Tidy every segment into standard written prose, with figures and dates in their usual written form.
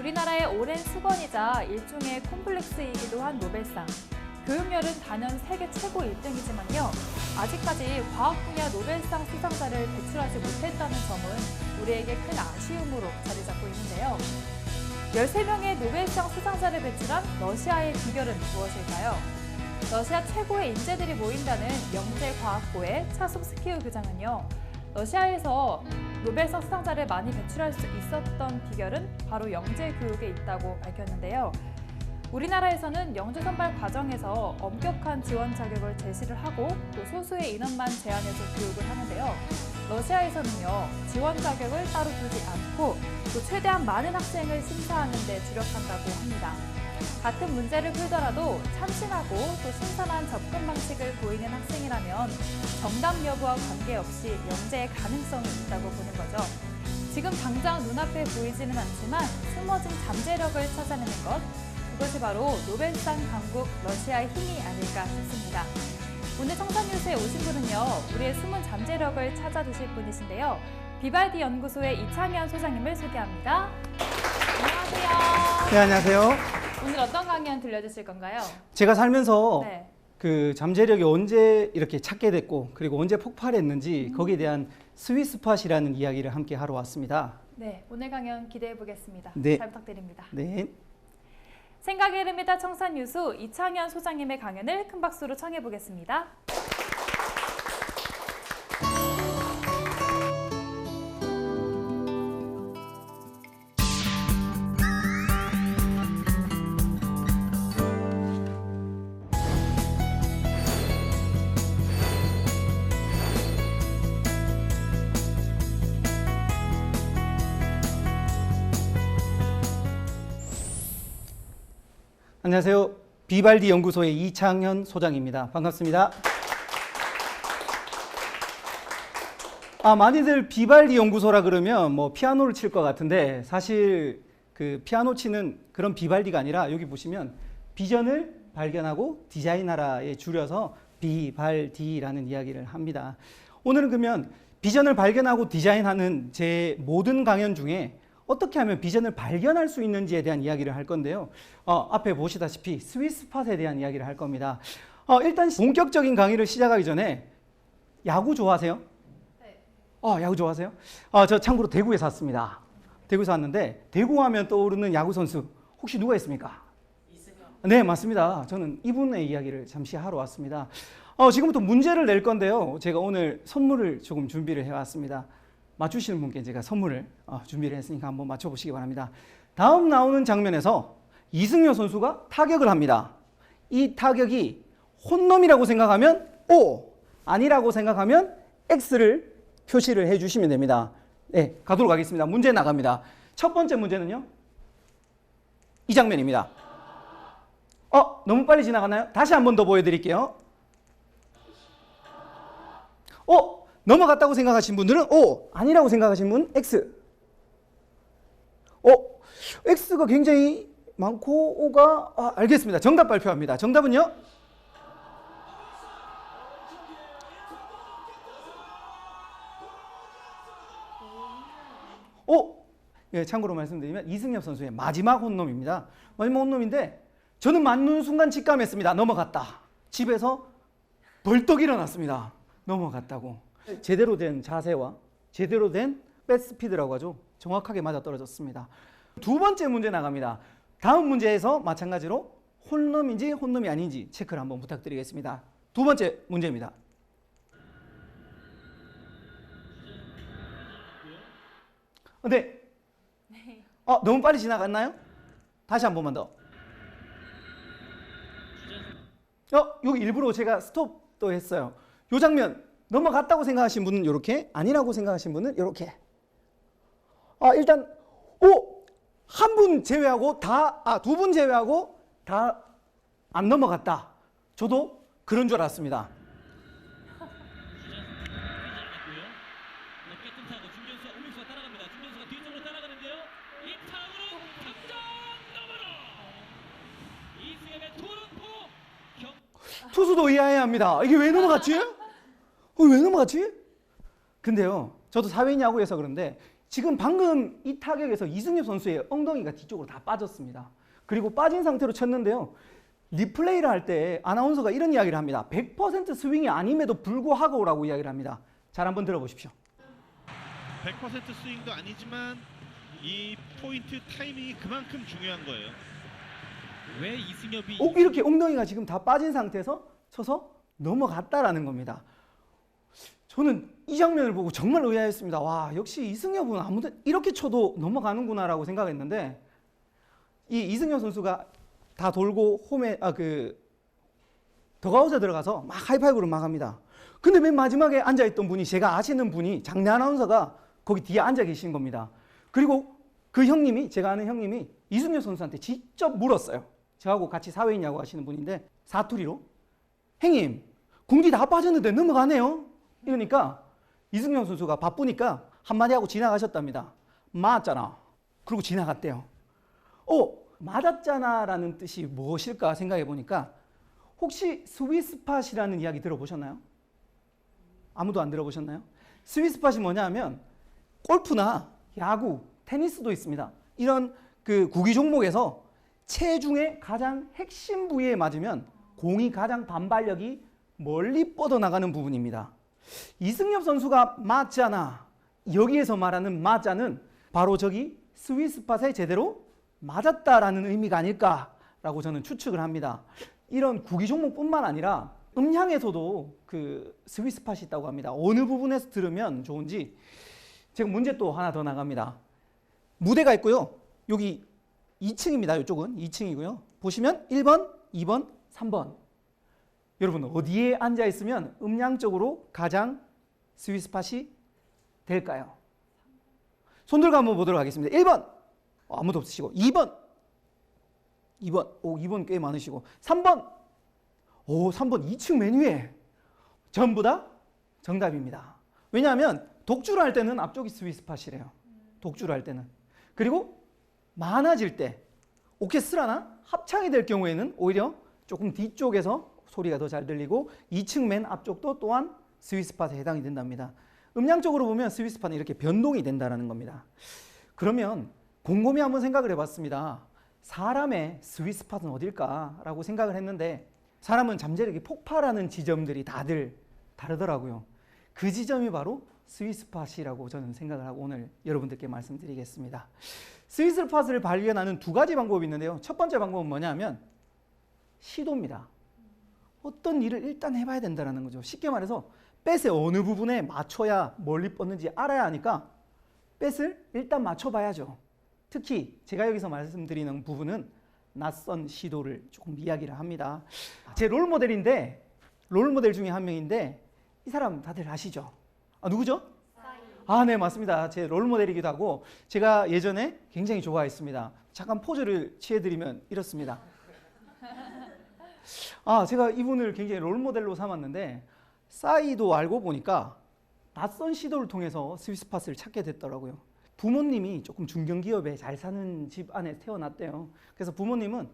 우리나라의 오랜 수건이자 일종의 콤플렉스이기도 한 노벨상. 교육열은 단연 세계 최고 1등이지만요. 아직까지 과학 분야 노벨상 수상자를 배출하지 못했다는 점은 우리에게 큰 아쉬움으로 자리 잡고 있는데요. 13명의 노벨상 수상자를 배출한 러시아의 비결은 무엇일까요? 러시아 최고의 인재들이 모인다는 영재과학고의 차숨스키우 교장은요. 러시아에서 노벨상 수상자를 많이 배출할 수 있었던 비결은 바로 영재 교육에 있다고 밝혔는데요. 우리나라에서는 영재 선발 과정에서 엄격한 지원 자격을 제시를 하고 또 소수의 인원만 제한해서 교육을 하는데요. 러시아에서는요, 지원 자격을 따로 두지 않고 또 최대한 많은 학생을 심사하는 데 주력한다고 합니다. 같은 문제를 풀더라도 참신하고 또 신선한 접근 방식을 보이는 학생이라면 정답 여부와 관계없이 영재의 가능성이 있다고 보는 거죠. 지금 당장 눈앞에 보이지는 않지만 숨어진 잠재력을 찾아내는 것, 그것이 바로 노벨상 강국 러시아의 힘이 아닐까 싶습니다. 오늘 청산뉴스에 오신 분은요, 우리의 숨은 잠재력을 찾아주실 분이신데요. 비발디 연구소의 이창현 소장님을 소개합니다. 안녕하세요. 네, 안녕하세요. 오늘 어떤 강연 들려주실 건가요? 제가 살면서 네. 그 잠재력이 언제 이렇게 찾게 됐고 그리고 언제 폭발했는지 거기에 대한 스윗스팟이라는 이야기를 함께 하러 왔습니다. 네, 오늘 강연 기대해 보겠습니다. 네. 잘 부탁드립니다. 네. 생각이 흐릅니다. 청산뉴스 이창현 소장님의 강연을 큰 박수로 청해 보겠습니다. 안녕하세요. 비발디 연구소의 이창현 소장입니다. 반갑습니다. 많이들 비발디 연구소라 그러면 뭐 피아노를 칠 것 같은데 사실 그 피아노 치는 그런 비발디가 아니라 여기 보시면 비전을 발견하고 디자인하라에 줄여서 비발디라는 이야기를 합니다. 오늘은 그러면 비전을 발견하고 디자인하는 제 모든 강연 중에 어떻게 하면 비전을 발견할 수 있는지에 대한 이야기를 할 건데요. 앞에 보시다시피 스윗스팟에 대한 이야기를 할 겁니다. 일단 본격적인 강의를 시작하기 전에 야구 좋아하세요? 네. 야구 좋아하세요? 저 참고로 대구에서 왔습니다. 대구에서 왔는데 대구 하면 떠오르는 야구 선수 혹시 누가 있습니까? 이승엽. 네, 맞습니다. 저는 이분의 이야기를 잠시 하러 왔습니다. 지금부터 문제를 낼 건데요. 제가 오늘 선물을 조금 준비를 해왔습니다. 맞추시는 분께 제가 선물을 준비를 했으니까 한번 맞춰보시기 바랍니다. 다음 나오는 장면에서 이승효 선수가 타격을 합니다. 이 타격이 홈런이라고 생각하면 O, 아니라고 생각하면 X를 표시를 해주시면 됩니다. 네, 가도록 하겠습니다. 문제 나갑니다. 첫 번째 문제는요. 이 장면입니다. 너무 빨리 지나가나요? 다시 한 번 더 보여드릴게요. 넘어갔다고 생각하신 분들은 O, 아니라고 생각하신 분 X. X가 굉장히 많고 O가 알겠습니다. 정답 발표합니다. 정답은요? 예, 참고로 말씀드리면 이승엽 선수의 마지막 홈런입니다. 마지막 홈런인데 저는 맞는 순간 직감했습니다. 넘어갔다. 집에서 벌떡 일어났습니다. 넘어갔다고. 제대로 된 자세와 제대로 된 백스피드라고 하죠. 정확하게 맞아떨어졌습니다. 두 번째 문제 나갑니다. 다음 문제에서 마찬가지로 홈런인지 홈런이 아닌지 체크를 한번 부탁드리겠습니다. 두 번째 문제입니다. 네. 너무 빨리 지나갔나요? 다시 한 번만 더. 여기 일부러 제가 스톱도 했어요. 이 장면 넘어갔다고 생각하신 분은 이렇게, 아니라고 생각하신 분은 이렇게. 일단 한 분 제외하고 두 분 제외하고 다 안 넘어갔다. 저도 그런 줄 알았습니다. 투수도 이해해야 합니다. 이게 왜 넘어갔지? 왜 넘어갔지? 근데요, 저도 사회인 야구에서 그런데 지금 방금 이 타격에서 이승엽 선수의 엉덩이가 뒤쪽으로 다 빠졌습니다. 그리고 빠진 상태로 쳤는데요. 리플레이를 할 때 아나운서가 이런 이야기를 합니다. 100% 스윙이 아님에도 불구하고라고 이야기를 합니다. 잘 한번 들어보십시오. 100% 스윙도 아니지만 이 포인트 타이밍이 그만큼 중요한 거예요. 왜 이승엽이 이렇게 엉덩이가 지금 다 빠진 상태에서 쳐서 넘어갔다라는 겁니다. 저는 이 장면을 보고 정말 의아했습니다. 와, 역시 이승엽은 아무도 이렇게 쳐도 넘어가는구나라고 생각했는데 이 이승엽 선수가 다 돌고 홈에 더가웃에 들어가서 막 하이파이브를 막 합니다. 근데 맨 마지막에 앉아있던 분이 제가 아시는 분이 장내 아나운서가 거기 뒤에 앉아 계신 겁니다. 그리고 그 형님이 제가 아는 형님이 이승엽 선수한테 직접 물었어요. 저하고 같이 사회인 야구 하시는 분인데 사투리로 형님 궁디 다 빠졌는데 넘어가네요. 이러니까 이승엽 선수가 바쁘니까 한마디 하고 지나가셨답니다. 맞잖아. 그리고 지나갔대요. 맞았잖아라는 뜻이 무엇일까 생각해 보니까 혹시 스윗스팟이라는 이야기 들어보셨나요? 아무도 안 들어보셨나요? 스윗스팟이 뭐냐 하면 골프나 야구, 테니스도 있습니다. 이런 그 구기 종목에서 체중의 가장 핵심 부위에 맞으면 공이 가장 반발력이 멀리 뻗어나가는 부분입니다. 이승엽 선수가 맞잖아. 여기에서 말하는 맞자는 바로 저기 스윗스팟에 제대로 맞았다라는 의미가 아닐까라고 저는 추측을 합니다. 이런 구기 종목뿐만 아니라 음향에서도 그 스윗스팟이 있다고 합니다. 어느 부분에서 들으면 좋은지 제가 문제 또 하나 더 나갑니다. 무대가 있고요. 여기 2층입니다. 이쪽은 2층이고요. 보시면 1번, 2번, 3번. 여러분 어디에 앉아 있으면 음량적으로 가장 스윗스팟이 될까요? 손 들고 한번 보도록 하겠습니다. 1번 아무도 없으시고 2번 2번 꽤 많으시고 3번 3번 2층 맨 위에 전부 다 정답입니다. 왜냐하면 독주를 할 때는 앞쪽이 스윗스팟이래요. 독주를 할 때는. 그리고 많아질 때 오케스트라나 합창이 될 경우에는 오히려 조금 뒤쪽에서 소리가 더 잘 들리고 2층 맨 앞쪽도 또한 스윗스팟에 해당이 된답니다. 음량적으로 보면 스윗스팟은 이렇게 변동이 된다는 겁니다. 그러면 곰곰이 한번 생각을 해봤습니다. 사람의 스윗스팟은 어딜까라고 생각을 했는데 사람은 잠재력이 폭발하는 지점들이 다들 다르더라고요. 그 지점이 바로 스윗스팟이라고 저는 생각을 하고 오늘 여러분들께 말씀드리겠습니다. 스윗스팟을 발견하는 두 가지 방법이 있는데요. 첫 번째 방법은 뭐냐면 시도입니다. 어떤 일을 일단 해봐야 된다는 거죠. 쉽게 말해서 뱃의 어느 부분에 맞춰야 멀리 뻗는지 알아야 하니까 뱃을 일단 맞춰봐야죠. 특히 제가 여기서 말씀드리는 부분은 낯선 시도를 조금 이야기를 합니다. 제 롤모델인데 롤모델 중에 한 명인데 이 사람 다들 아시죠? 누구죠? 네, 맞습니다. 제 롤모델이기도 하고 제가 예전에 굉장히 좋아했습니다. 잠깐 포즈를 취해드리면 이렇습니다. 제가 이분을 굉장히 롤모델로 삼았는데 싸이도 알고 보니까 낯선 시도를 통해서 스윗스팟을 찾게 됐더라고요. 부모님이 조금 중견기업에 잘 사는 집 안에 태어났대요. 그래서 부모님은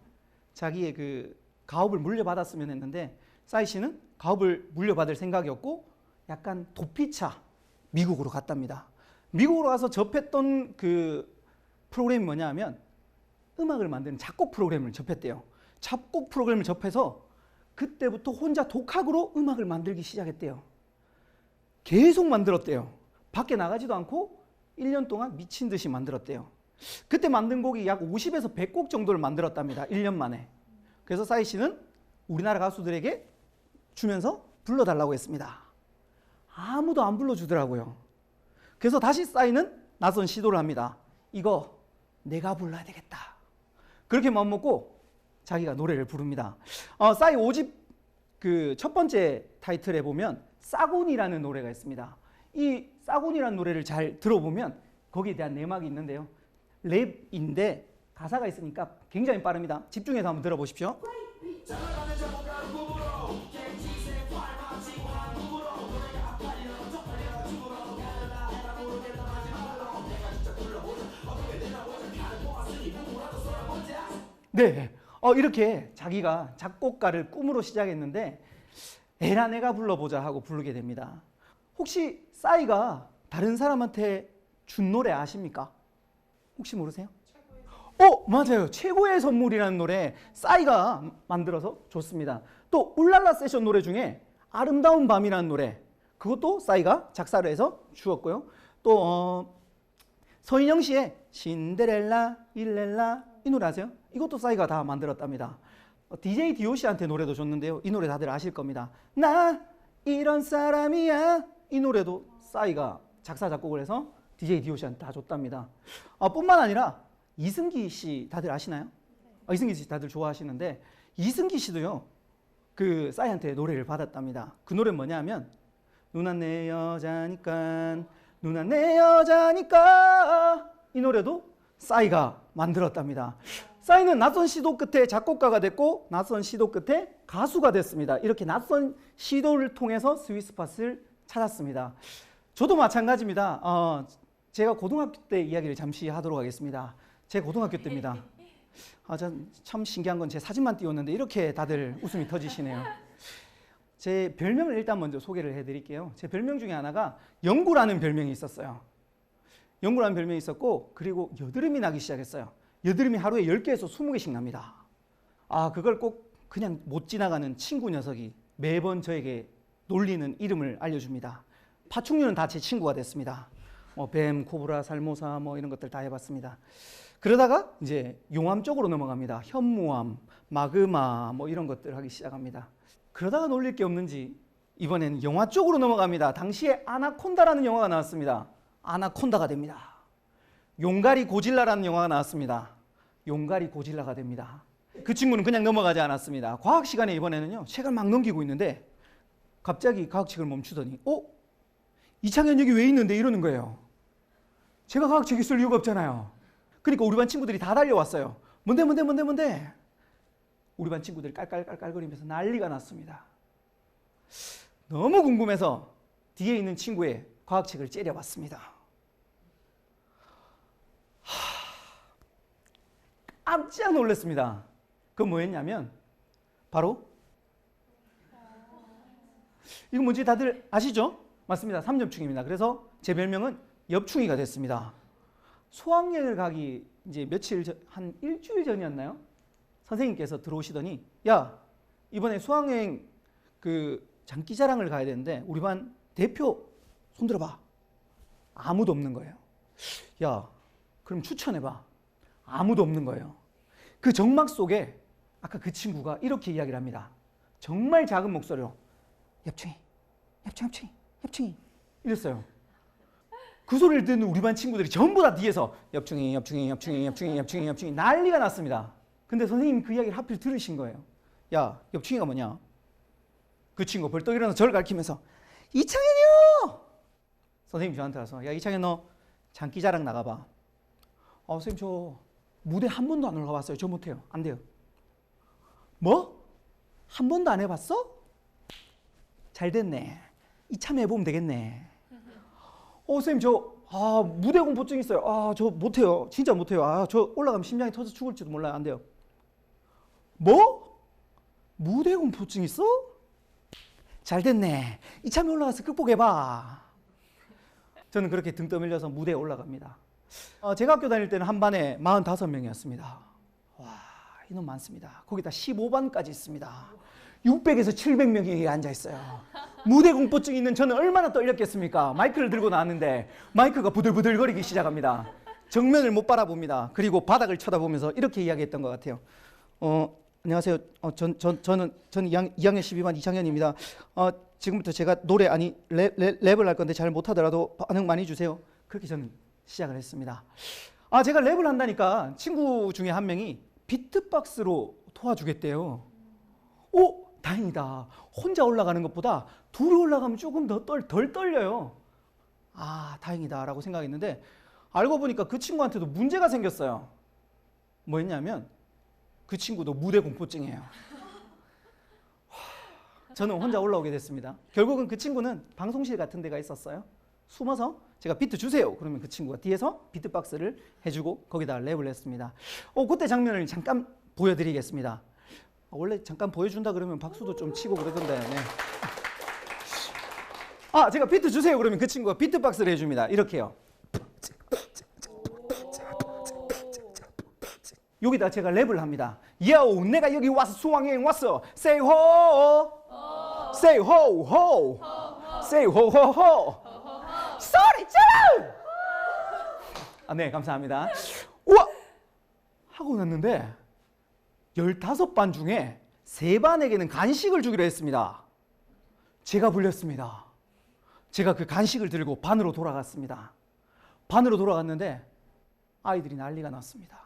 자기의 그 가업을 물려받았으면 했는데 싸이 씨는 가업을 물려받을 생각이 없고 약간 도피차 미국으로 갔답니다. 미국으로 가서 접했던 그 프로그램이 뭐냐 하면 음악을 만드는 작곡 프로그램을 접했대요. 작곡 프로그램을 접해서 그때부터 혼자 독학으로 음악을 만들기 시작했대요. 계속 만들었대요. 밖에 나가지도 않고 1년 동안 미친 듯이 만들었대요. 그때 만든 곡이 약 50에서 100곡 정도를 만들었답니다. 1년 만에. 그래서 싸이 씨는 우리나라 가수들에게 주면서 불러달라고 했습니다. 아무도 안 불러주더라고요. 그래서 다시 싸이는 낯선 시도를 합니다. 이거 내가 불러야 되겠다. 그렇게 마음먹고 자기가 노래를 부릅니다. 싸이 5집 그 첫 번째 타이틀에 보면 싸곤이라는 노래가 있습니다. 이 싸곤이라는 노래를 잘 들어보면 거기에 대한 내막이 있는데요. 랩인데 가사가 있으니까 굉장히 빠릅니다. 집중해서 한번 들어보십시오. 네, 이렇게 자기가 작곡가를 꿈으로 시작했는데 에라 내가 불러보자 하고 부르게 됩니다. 혹시 싸이가 다른 사람한테 준 노래 아십니까? 혹시 모르세요? 맞아요. 최고의 선물이라는 노래 싸이가 만들어서 줬습니다. 또 울랄라 세션 노래 중에 아름다운 밤이라는 노래, 그것도 싸이가 작사를 해서 주었고요. 또 서인영 씨의 신데렐라 일렐라 이 노래 아세요? 이것도 싸이가 다 만들었답니다. DJ DOC한테 노래도 줬는데요. 이 노래 다들 아실 겁니다. 나 이런 사람이야. 이 노래도 싸이가 작사 작곡을 해서 DJ DOC한테 다 줬답니다. 뿐만 아니라 이승기 씨 다들 아시나요? 이승기 씨 다들 좋아하시는데 이승기 씨도요. 그 싸이한테 노래를 받았답니다. 그 노래는 뭐냐면 누나 내 여자니까 누나 내 여자니까 이 노래도 싸이가 만들었답니다. 싸이는 낯선 시도 끝에 작곡가가 됐고 낯선 시도 끝에 가수가 됐습니다. 이렇게 낯선 시도를 통해서 스위스팟을 찾았습니다. 저도 마찬가지입니다. 제가 고등학교 때 이야기를 잠시 하도록 하겠습니다. 제 고등학교 때입니다. 참 신기한 건 제 사진만 띄웠는데 이렇게 다들 웃음이 터지시네요. 제 별명을 일단 먼저 소개를 해드릴게요. 제 별명 중에 하나가 영구라는 별명이 있었어요. 영구라는 별명이 있었고 그리고 여드름이 나기 시작했어요. 여드름이 하루에 10개에서 20개씩 납니다. 그걸 꼭 그냥 못 지나가는 친구 녀석이 매번 저에게 놀리는 이름을 알려줍니다. 파충류는 다 제 친구가 됐습니다. 뱀, 코브라, 살모사 이런 것들 다 해봤습니다. 그러다가 이제 용암 쪽으로 넘어갑니다. 현무암, 마그마 이런 것들 하기 시작합니다. 그러다가 놀릴 게 없는지 이번에는 영화 쪽으로 넘어갑니다. 당시에 아나콘다라는 영화가 나왔습니다. 아나콘다가 됩니다. 용가리 고질라라는 영화가 나왔습니다. 용가리 고질라가 됩니다. 그 친구는 그냥 넘어가지 않았습니다. 과학 시간에 이번에는요. 책을 막 넘기고 있는데 갑자기 과학책을 멈추더니 이창현 여기 왜 있는데 이러는 거예요. 제가 과학책이 쓸 이유가 없잖아요. 그러니까 우리 반 친구들이 다 달려왔어요. 뭔데? 우리 반 친구들이 깔깔깔깔거리면서 난리가 났습니다. 너무 궁금해서 뒤에 있는 친구의 과학책을 째려봤습니다. 깜짝 놀랐습니다. 그건 뭐였냐면 바로 이거 뭔지 다들 아시죠? 맞습니다. 3엽충입니다. 그래서 제 별명은 엽충이가 됐습니다. 수학여행을 가기 이제 한 일주일 전이었나요? 선생님께서 들어오시더니 야 이번에 수학여행 그 장기자랑을 가야 되는데 우리 반 대표 손들어봐. 아무도 없는 거예요. 야 그럼 추천해봐. 아무도 없는 거예요. 그 정막 속에 아까 그 친구가 이렇게 이야기를 합니다. 정말 작은 목소리로 엽충이 이랬어요. 그 소리를 듣는 우리 반 친구들이 전부 다 뒤에서 엽충이 난리가 났습니다. 근데 선생님이 그 이야기를 하필 들으신 거예요. 야 엽충이가 뭐냐? 그 친구가 벌떡 일어나서 저를 가리키면서 이창현이요! 선생님이 저한테 와서 야 이창현 너 장기자랑 나가봐. 선생님 저 무대 한 번도 안 올라가봤어요. 저 못해요. 안 돼요. 뭐? 한 번도 안 해봤어? 잘 됐네. 이참에 해보면 되겠네. 선생님 저 무대 공포증 있어요. 저 못해요. 진짜 못해요. 저 올라가면 심장이 터져 죽을지도 몰라요. 안 돼요. 뭐? 무대 공포증 있어? 잘 됐네. 이참에 올라가서 극복해봐. 저는 그렇게 등 떠밀려서 무대에 올라갑니다. 제가 학교 다닐 때는 한 반에 45명이었습니다. 와, 인원 많습니다. 거기다 15반까지 있습니다. 600에서 700명이 앉아 있어요. 무대 공포증 있는 저는 얼마나 떨렸겠습니까? 마이크를 들고 나왔는데 마이크가 부들부들거리기 시작합니다. 정면을 못 바라봅니다. 그리고 바닥을 쳐다보면서 이렇게 이야기했던 것 같아요. 안녕하세요. 저는 2학년 12반 이창현입니다. 지금부터 제가 노래 랩을 할 건데 잘 못하더라도 반응 많이 주세요. 그렇게 저는 시작을 했습니다. 제가 랩을 한다니까 친구 중에 한 명이 비트박스로 도와주겠대요. 다행이다. 혼자 올라가는 것보다 둘이 올라가면 조금 덜 떨려요. 다행이다 라고 생각했는데 알고 보니까 그 친구한테도 문제가 생겼어요. 뭐였냐면 그 친구도 무대 공포증이에요. 저는 혼자 올라오게 됐습니다. 결국은 그 친구는 방송실 같은 데가 있었어요. 숨어서 제가 비트 주세요. 그러면 그 친구가 뒤에서 비트박스를 해주고 거기다 랩을 했습니다. 그때 장면을 잠깐 보여드리겠습니다. 원래 잠깐 보여준다 그러면 박수도 좀 치고 그러던데. 네. 제가 비트 주세요. 그러면 그 친구가 비트박스를 해줍니다. 이렇게요. 여기다 제가 랩을 합니다. 야오, 내가 여기 와서 수학여행 왔어. Say ho, say ho ho, say ho ho ho. 소리 질러! 네, 감사합니다. 우와! 하고 났는데 15반 중에 3반에게는 간식을 주기로 했습니다. 제가 불렸습니다. 제가 그 간식을 들고 반으로 돌아갔습니다. 반으로 돌아갔는데 아이들이 난리가 났습니다.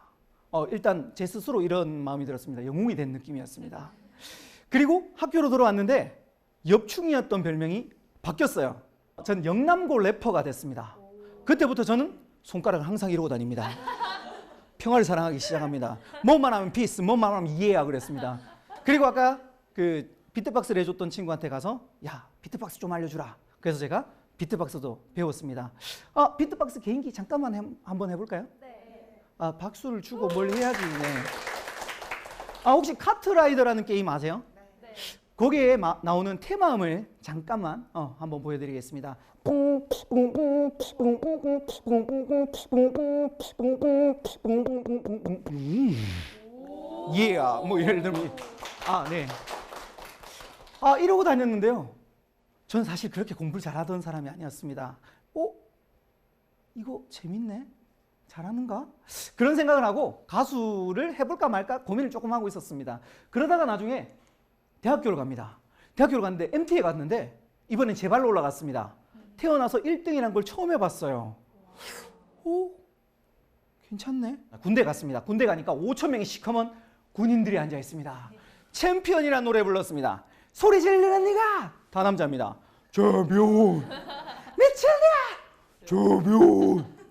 일단 제 스스로 이런 마음이 들었습니다. 영웅이 된 느낌이었습니다. 그리고 학교로 돌아왔는데 옆충이었던 별명이 바뀌었어요. 전 영남고 래퍼가 됐습니다. 그때부터 저는 손가락을 항상 이러고 다닙니다. 평화를 사랑하기 시작합니다. 뭐만 하면 피스, 뭐만 하면 이해야 그랬습니다. 그리고 아까 그 비트박스를 해줬던 친구한테 가서 야, 비트박스 좀 알려주라. 그래서 제가 비트박스도 배웠습니다. 비트박스 개인기 잠깐만 한번 해볼까요? 네. 박수를 주고 뭘 해야지. 네. 혹시 카트라이더라는 게임 아세요? 네. 거기에 나오는 테마음을 잠깐만 한번 보여드리겠습니다. 뭐 예를 들면 네. 이러고 다녔는데요. 저는 사실 그렇게 공부를 잘하던 사람이 아니었습니다. 이거 재밌네? 잘하는가? 그런 생각을 하고 가수를 해볼까 말까 고민을 조금 하고 있었습니다. 그러다가 나중에 대학교를 갑니다. 대학교를 갔는데 MT에 갔는데 이번엔 제 발로 올라갔습니다. 태어나서 1등이라는 걸 처음 해봤어요. 괜찮네. 군대 갔습니다. 군대 가니까 5천 명의 시커먼 군인들이 앉아 있습니다. 챔피언이라는 노래 불렀습니다. 소리 지르는 네가 다 남자입니다. 챔피언 미쳤냐 챔피언.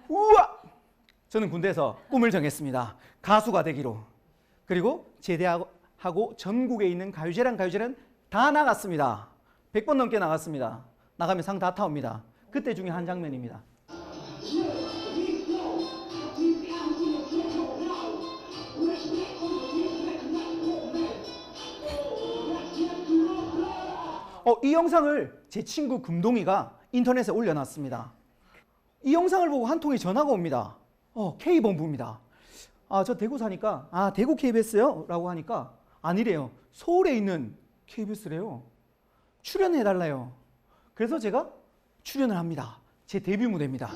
우와. 저는 군대에서 꿈을 정했습니다. 가수가 되기로. 그리고 제대하고 전국에 있는 가요제랑 다 나갔습니다. 100번 넘게 나갔습니다. 나가면 상 다 타옵니다. 그때 중에 한 장면입니다. 이 영상을 제 친구 금동이가 인터넷에 올려놨습니다. 이 영상을 보고 한 통의 전화가 옵니다. K본부입니다. 저 대구 사니까 대구 KBS요? 라고 하니까 아니래요. 서울에 있는 KBS래요. 출연해달래요. 그래서 제가 출연을 합니다. 제 데뷔 무대입니다.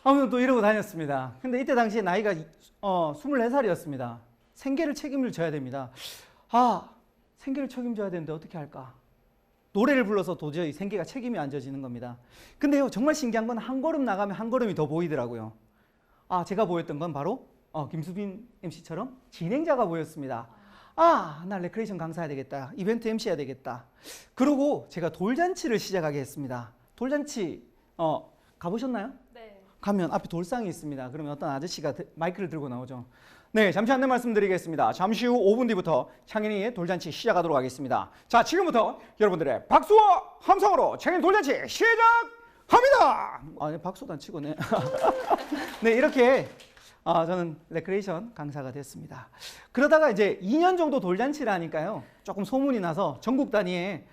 아무튼 또 이러고 다녔습니다. 근데 이때 당시에 나이가 24살이었습니다. 생계를 책임을 져야 됩니다. 생계를 책임져야 되는데 어떻게 할까? 노래를 불러서 도저히 생계가 책임이 안 져지는 겁니다. 근데요, 정말 신기한 건 한 걸음 나가면 한 걸음이 더 보이더라고요. 제가 보였던 건 바로 김수빈 MC처럼 진행자가 보였습니다. 나 레크레이션 강사해야 되겠다. 이벤트 MC 해야 되겠다. 그러고 제가 돌잔치를 시작하게 했습니다. 돌잔치 가보셨나요? 네. 가면 앞에 돌상이 있습니다. 그러면 어떤 아저씨가 마이크를 들고 나오죠. 네, 잠시 안내 말씀드리겠습니다. 잠시 후 5분 뒤부터 창현이의 돌잔치 시작하도록 하겠습니다. 자, 지금부터 여러분들의 박수와 함성으로 창현 돌잔치 시작합니다. 네, 박수도 안 치고 네. 네, 이렇게 저는 레크레이션 강사가 됐습니다. 그러다가 이제 2년 정도 돌잔치를 하니까요, 조금 소문이 나서 전국 단위의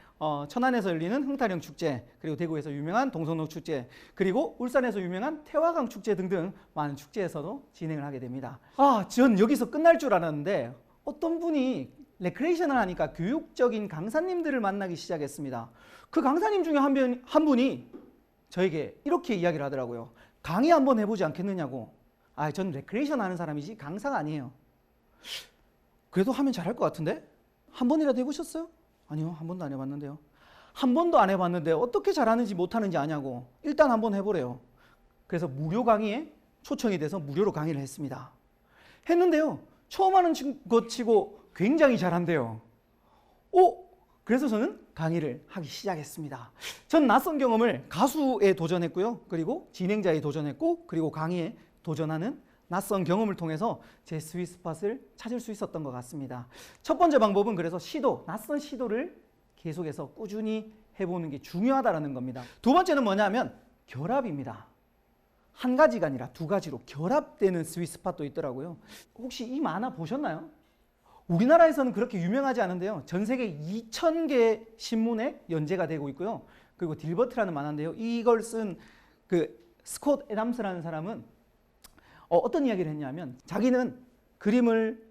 천안에서 열리는 흥타령 축제, 그리고 대구에서 유명한 동성로 축제, 그리고 울산에서 유명한 태화강 축제 등등 많은 축제에서도 진행을 하게 됩니다. 전 여기서 끝날 줄 알았는데 어떤 분이 레크레이션을 하니까 교육적인 강사님들을 만나기 시작했습니다. 그 강사님 중에 한 분이 저에게 이렇게 이야기를 하더라고요. 강의 한번 해보지 않겠느냐고. 전 레크레이션 하는 사람이지 강사가 아니에요. 그래도 하면 잘할 것 같은데? 한 번이라도 해보셨어요? 아니요, 한 번도 안 해봤는데요. 한 번도 안 해봤는데 어떻게 잘하는지 못하는지 아냐고. 일단 한번 해보래요. 그래서 무료 강의에 초청이 돼서 무료로 강의를 했습니다. 했는데요, 처음 하는 것 치고 굉장히 잘한대요. 그래서 저는 강의를 하기 시작했습니다. 전 낯선 경험을 가수에 도전했고요. 그리고 진행자에 도전했고, 그리고 강의에 도전하는 낯선 경험을 통해서 제 스윗스팟을 찾을 수 있었던 것 같습니다. 첫 번째 방법은 그래서 낯선 시도를 계속해서 꾸준히 해보는 게 중요하다는 겁니다. 두 번째는 뭐냐면 결합입니다. 한 가지가 아니라 두 가지로 결합되는 스윗스팟도 있더라고요. 혹시 이 만화 보셨나요? 우리나라에서는 그렇게 유명하지 않은데요. 전 세계 2,000개 신문에 연재가 되고 있고요. 그리고 딜버트라는 만화인데요. 이걸 쓴 그 스콧 애담스라는 사람은 어떤 이야기를 했냐면 자기는 그림을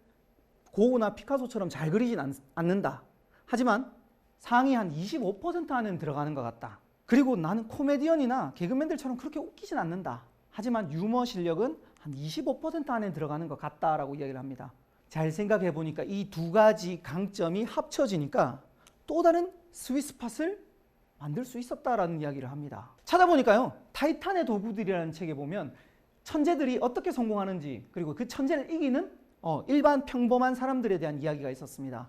고우나 피카소처럼 잘 그리진 않는다. 하지만 상위 한 25% 안에는 들어가는 것 같다. 그리고 나는 코미디언이나 개그맨들처럼 그렇게 웃기진 않는다. 하지만 유머 실력은 한 25% 안에 들어가는 것 같다라고 이야기를 합니다. 잘 생각해 보니까 이 두 가지 강점이 합쳐지니까 또 다른 스윗스팟을 만들 수 있었다라는 이야기를 합니다. 찾아보니까요, 타이탄의 도구들이라는 책에 보면 천재들이 어떻게 성공하는지, 그리고 그 천재를 이기는 일반 평범한 사람들에 대한 이야기가 있었습니다.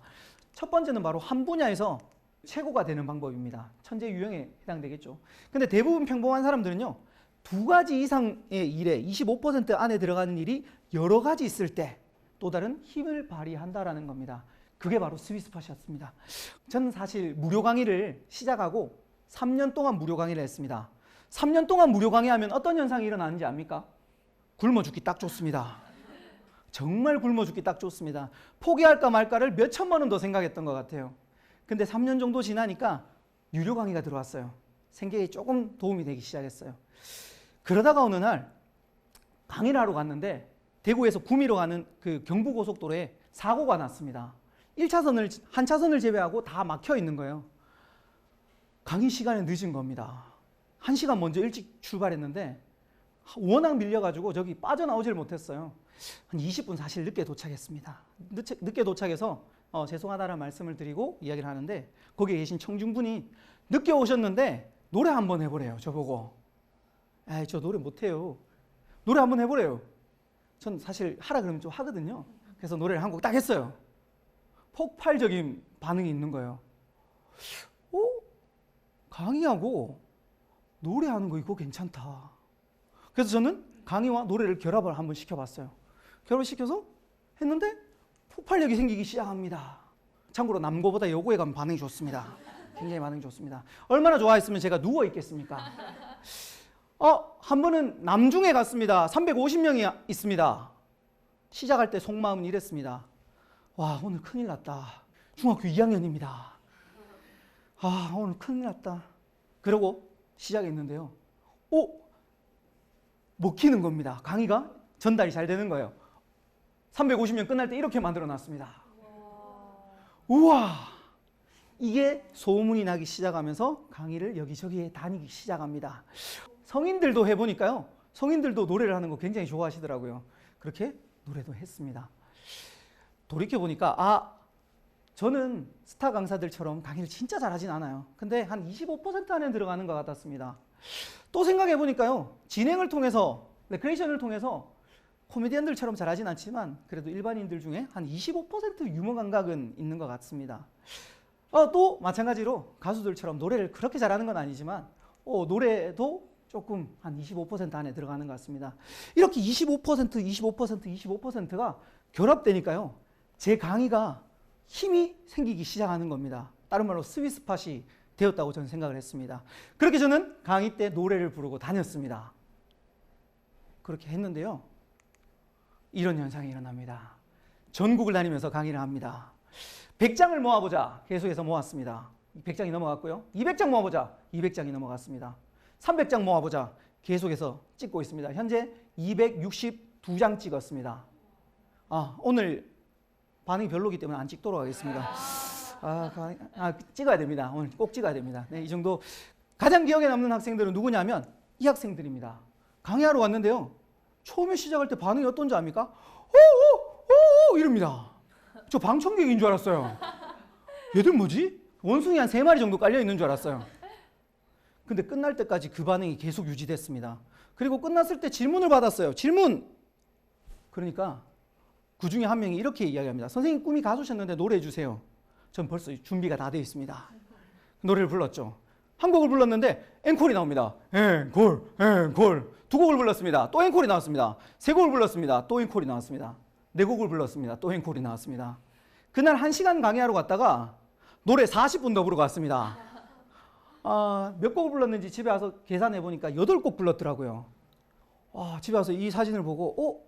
첫 번째는 바로 한 분야에서 최고가 되는 방법입니다. 천재 유형에 해당되겠죠. 근데 대부분 평범한 사람들은요, 두 가지 이상의 일에 25% 안에 들어가는 일이 여러 가지 있을 때 또 다른 힘을 발휘한다라는 겁니다. 그게 바로 스윗스팟이었습니다. 저는 사실 무료 강의를 시작하고 3년 동안 무료 강의를 했습니다. 3년 동안 무료 강의하면 어떤 현상이 일어나는지 압니까? 굶어 죽기 딱 좋습니다. 정말 굶어 죽기 딱 좋습니다. 포기할까 말까를 몇 천만 원 더 생각했던 것 같아요. 근데 3년 정도 지나니까 유료 강의가 들어왔어요. 생계에 조금 도움이 되기 시작했어요. 그러다가 어느 날 강의를 하러 갔는데 대구에서 구미로 가는 그 경부고속도로에 사고가 났습니다. 1차선을, 한 차선을 제외하고 다 막혀 있는 거예요. 강의 시간에 늦은 겁니다. 1시간 먼저 일찍 출발했는데 워낙 밀려가지고 저기 빠져나오질 못했어요. 한 20분 사실 늦게 도착했습니다. 늦게 도착해서 죄송하다는 말씀을 드리고 이야기를 하는데 거기에 계신 청중분이 늦게 오셨는데 노래 한번 해보래요. 저보고. 에이, 저 노래 못해요. 노래 한번 해보래요. 전 사실 하라 그러면 좀 하거든요. 그래서 노래를 한 곡 딱 했어요. 폭발적인 반응이 있는 거예요. 강의하고 노래하는 거 이거 괜찮다. 그래서 저는 강의와 노래를 결합을 한번 시켜봤어요. 결합을 시켜서 했는데 폭발력이 생기기 시작합니다. 참고로 남고보다 여고에 가면 반응이 좋습니다. 굉장히 반응이 좋습니다. 얼마나 좋아했으면 제가 누워 있겠습니까? 한 번은 남중에 갔습니다. 350명이 있습니다. 시작할 때 속마음은 이랬습니다. 와, 오늘 큰일 났다. 중학교 2학년입니다. 오늘 큰일 났다. 그러고 시작했는데요. 먹히는 겁니다. 강의가 전달이 잘 되는 거예요. 350명 끝날 때 이렇게 만들어 놨습니다. 우와! 이게 소문이 나기 시작하면서 강의를 여기저기에 다니기 시작합니다. 성인들도 해보니까요. 성인들도 노래를 하는 거 굉장히 좋아하시더라고요. 그렇게 노래도 했습니다. 돌이켜보니까 저는 스타 강사들처럼 강의를 진짜 잘하진 않아요. 근데 한 25% 안에 들어가는 것 같았습니다. 또 생각해보니까요. 진행을 통해서, 레크레이션을 통해서 코미디언들처럼 잘하진 않지만 그래도 일반인들 중에 한 25% 유머 감각은 있는 것 같습니다. 또 마찬가지로 가수들처럼 노래를 그렇게 잘하는 건 아니지만 노래도 조금 한 25% 안에 들어가는 것 같습니다. 이렇게 25%가 결합되니까요. 제 강의가 힘이 생기기 시작하는 겁니다. 다른 말로 스윗스팟이 되었다고 저는 생각을 했습니다. 그렇게 저는 강의 때 노래를 부르고 다녔습니다. 그렇게 했는데요. 이런 현상이 일어납니다. 전국을 다니면서 강의를 합니다. 100장을 모아보자. 계속해서 모았습니다. 100장이 넘어갔고요. 200장 모아보자. 200장이 넘어갔습니다. 300장 모아보자. 계속해서 찍고 있습니다. 현재 262장 찍었습니다. 오늘 반응이 별로기 때문에 안 찍도록 하겠습니다. 찍어야 됩니다. 오늘 꼭 찍어야 됩니다. 네, 이 정도. 가장 기억에 남는 학생들은 누구냐면 이 학생들입니다. 강의하러 왔는데요. 처음에 시작할 때 반응이 어떤지 압니까? 오 이럽니다. 저 방청객인 줄 알았어요. 얘들 뭐지? 원숭이 한 3마리 정도 깔려 있는 줄 알았어요. 근데 끝날 때까지 그 반응이 계속 유지됐습니다. 그리고 끝났을 때 질문을 받았어요. 질문! 그러니까 그 중에 한 명이 이렇게 이야기합니다. 선생님 꿈이 가수셨는데 노래해 주세요. 전 벌써 준비가 다 되어 있습니다. 노래를 불렀죠. 한 곡을 불렀는데 앵콜이 나옵니다. 앵콜. 두 곡을 불렀습니다. 또 앵콜이 나왔습니다. 세 곡을 불렀습니다. 또 앵콜이 나왔습니다. 네 곡을 불렀습니다. 또 앵콜이 나왔습니다. 그날 1시간 강의하러 갔다가 노래 40분 더 부르고 왔습니다. 몇 곡을 불렀는지 집에 와서 계산해 보니까 8곡 불렀더라고요. 집에 와서 이 사진을 보고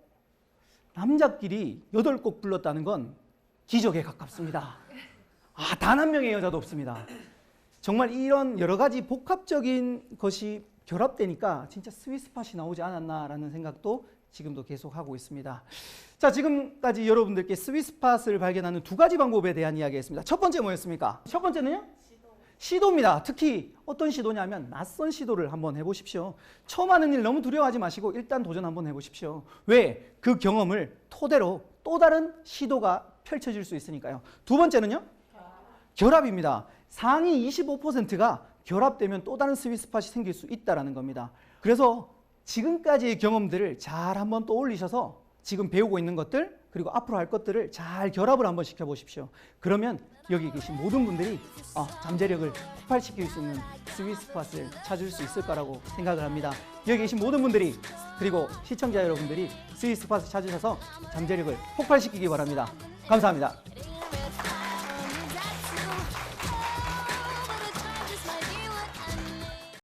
남자끼리 8곡 불렀다는 건 기적에 가깝습니다. 단 한 명의 여자도 없습니다. 정말 이런 여러 가지 복합적인 것이 결합되니까 진짜 스윗스팟이 나오지 않았나라는 생각도 지금도 계속 하고 있습니다. 자, 지금까지 여러분들께 스윗스팟을 발견하는 2가지 방법에 대한 이야기했습니다. 첫 번째 뭐였습니까? 첫 번째는요? 시도입니다. 특히 어떤 시도냐면 낯선 시도를 한번 해보십시오. 처음 하는 일 너무 두려워하지 마시고 일단 도전 한번 해보십시오. 왜? 그 경험을 토대로 또 다른 시도가 펼쳐질 수 있으니까요. 두 번째는요? 결합입니다. 상위 25%가 결합되면 또 다른 스윗스팟이 생길 수 있다는 겁니다. 그래서 지금까지의 경험들을 잘 한번 떠올리셔서 지금 배우고 있는 것들 그리고 앞으로 할 것들을 잘 결합을 한번 시켜보십시오. 그러면 여기 계신 모든 분들이 잠재력을 폭발시킬 수 있는 스윗스팟을 찾을 수 있을 거라고 생각을 합니다. 여기 계신 모든 분들이 그리고 시청자 여러분들이 스윗스팟을 찾으셔서 잠재력을 폭발시키기 바랍니다. 감사합니다.